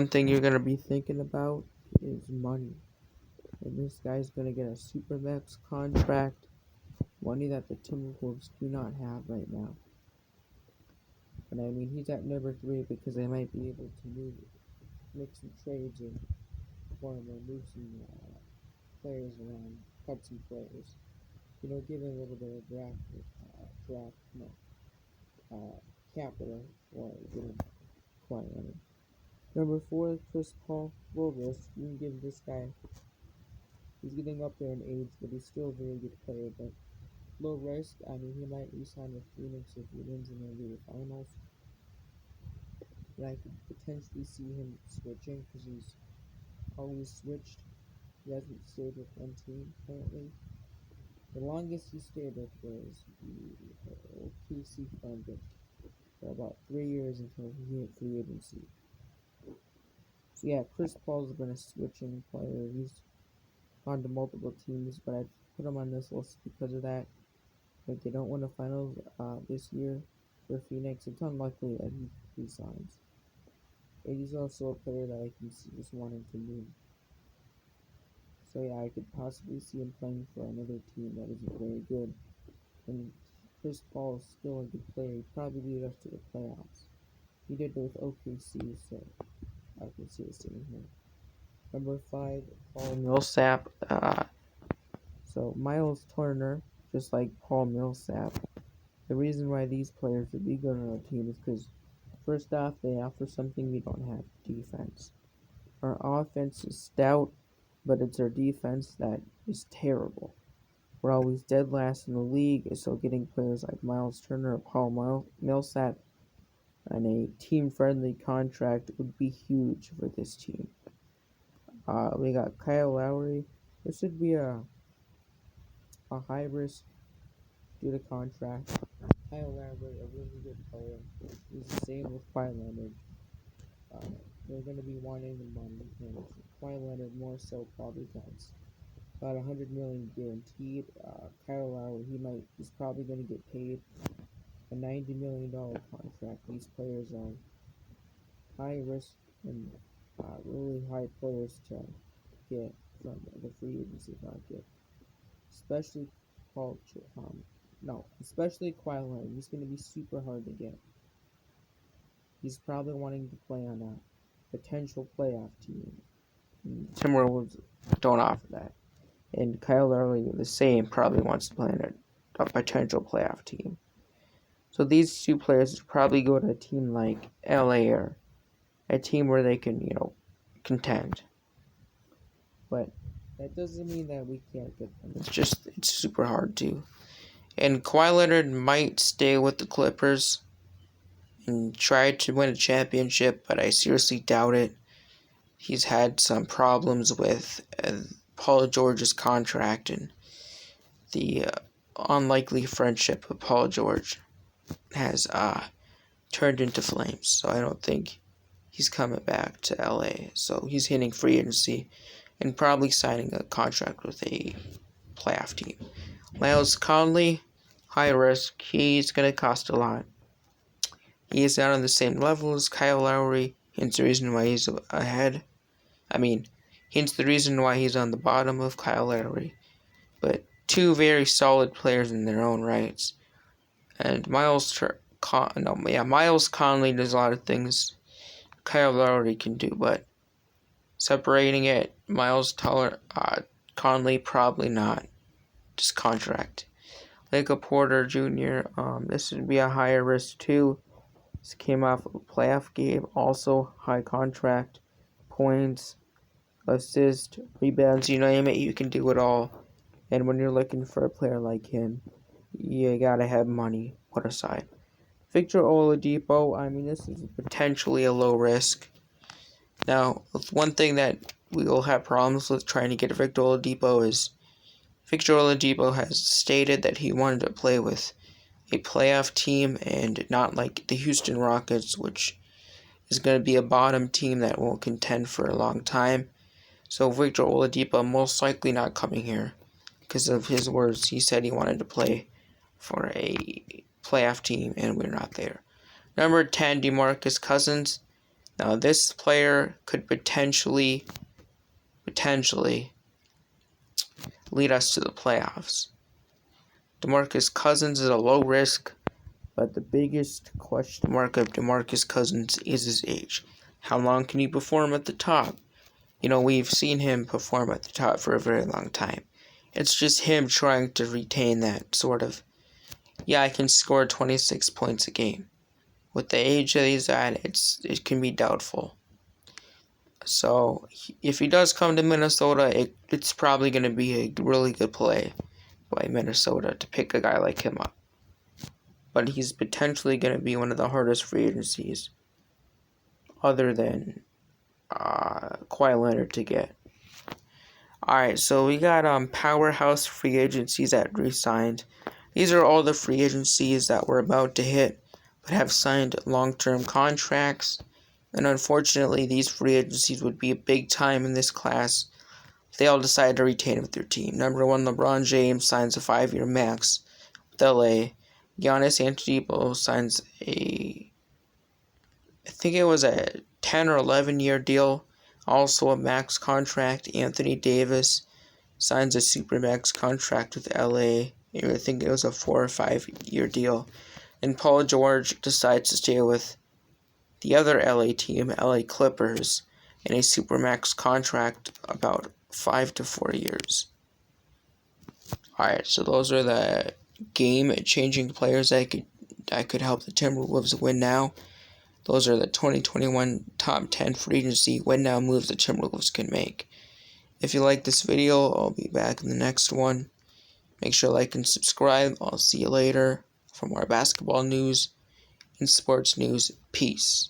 one thing you're gonna be thinking about is money. And this guy's gonna get a supermax contract, money that the Timberwolves do not have right now. And I mean, he's at number 3 because they might be able to make some trades or move some players around, cut some players. Give it a little bit of capital or get him quiet. Number 4, Chris Paul. Low risk. You can give this guy. He's getting up there in age, but he's still a very good player. But low risk. I mean, he might re-sign with Phoenix if he wins in the NBA Finals. But I could potentially see him switching because he's always switched. He hasn't stayed with one team currently. The longest he stayed with was the OKC Thunder for about 3 years until he hit free agency. So yeah, Chris Paul's been a switching player. He's gone to multiple teams, but I put him on this list because of that. If they don't win the finals this year for Phoenix, it's unlikely that he resigns. And he's also a player that I can see just wanting to move. So yeah, I could possibly see him playing for another team that isn't very good. And Chris Paul is still a good player. He'd probably lead us to the playoffs. He did it with OKC, so I can see it sitting here. Number 5, Paul Millsap. So Miles Turner, just like Paul Millsap. The reason why these players would be good on our team is because, first off, they offer something we don't have: defense. Our offense is stout, but it's our defense that is terrible. We're always dead last in the league, so getting players like Miles Turner or Paul Millsap on a team-friendly contract would be huge for this team. We got Kyle Lowry. This would be a high risk due to contract. Kyle Lowry, a really good player. He's the same with Kawhi Leonard. They're going to be wanting the money, and Kawhi Leonard more so probably gets about $100 million guaranteed. Kyle Lowry, he's probably going to get paid a $90 million contract. These players are high risk and really high players to get from the free agency market, especially especially Kawhi Leonard. He's going to be super hard to get. He's probably wanting to play on a potential playoff team. Timberwolves don't offer that. And Kyle Lowry, the same, probably wants to play on a potential playoff team. So these two players would probably go to a team like LA or a team where they can, contend. But that doesn't mean that we can't get them. It's super hard to. And Kawhi Leonard might stay with the Clippers and try to win a championship, but I seriously doubt it. He's had some problems with Paul George's contract, and the unlikely friendship with Paul George has turned into flames. So I don't think he's coming back to LA. So he's hitting free agency and probably signing a contract with a playoff team. Miles Conley, high risk. He's going to cost a lot. He is not on the same level as Kyle Lowry, hence the reason why he's ahead. Hence the reason why he's on the bottom of Kyle Lowry. But two very solid players in their own rights. And Miles Conley does a lot of things Kyle Lowry can do, but separating it, Conley probably not. Just contract. Michael Porter Jr., this would be a higher risk too. This came off of a playoff game, also high contract, points, assists, rebounds, you name it, you can do it all. And when you're looking for a player like him, you gotta have money put aside. Victor Oladipo, this is potentially a low risk. Now, one thing that we will have problems with trying to get Victor Oladipo is Victor Oladipo has stated that he wanted to play with a playoff team and not like the Houston Rockets, which is going to be a bottom team that won't contend for a long time. So Victor Oladipo most likely not coming here because of his words. He said he wanted to play for a playoff team, and we're not there. Number 10, DeMarcus Cousins. Now, this player could potentially lead us to the playoffs. DeMarcus Cousins is a low risk, but the biggest question mark of DeMarcus Cousins is his age. How long can he perform at the top? We've seen him perform at the top for a very long time. It's just him trying to retain that sort of, I can score 26 points a game. With the age that he's at, it can be doubtful. So, if he does come to Minnesota, it's probably going to be a really good play by Minnesota to pick a guy like him up. But he's potentially going to be one of the hardest free agencies, other than Kawhi Leonard, to get. Alright, so we got powerhouse free agencies that re-signed. These are all the free agencies that were about to hit, but have signed long-term contracts. And unfortunately, these free agencies would be a big time in this class. They all decided to retain with their team. Number 1, LeBron James signs a 5-year max with LA. Giannis Antetokounmpo signs I think it was a 10 or 11-year deal, also a max contract. Anthony Davis signs a supermax contract with LA. I think it was a 4 or 5-year deal. And Paul George decides to stay with the other LA team, LA Clippers, in a supermax contract about 5 to 4 years. Alright, so those are the game-changing players that could help the Timberwolves win now. Those are the 2021 top 10 free agency win now moves the Timberwolves can make. If you like this video, I'll be back in the next one. Make sure to like and subscribe. I'll see you later for more basketball news and sports news. Peace.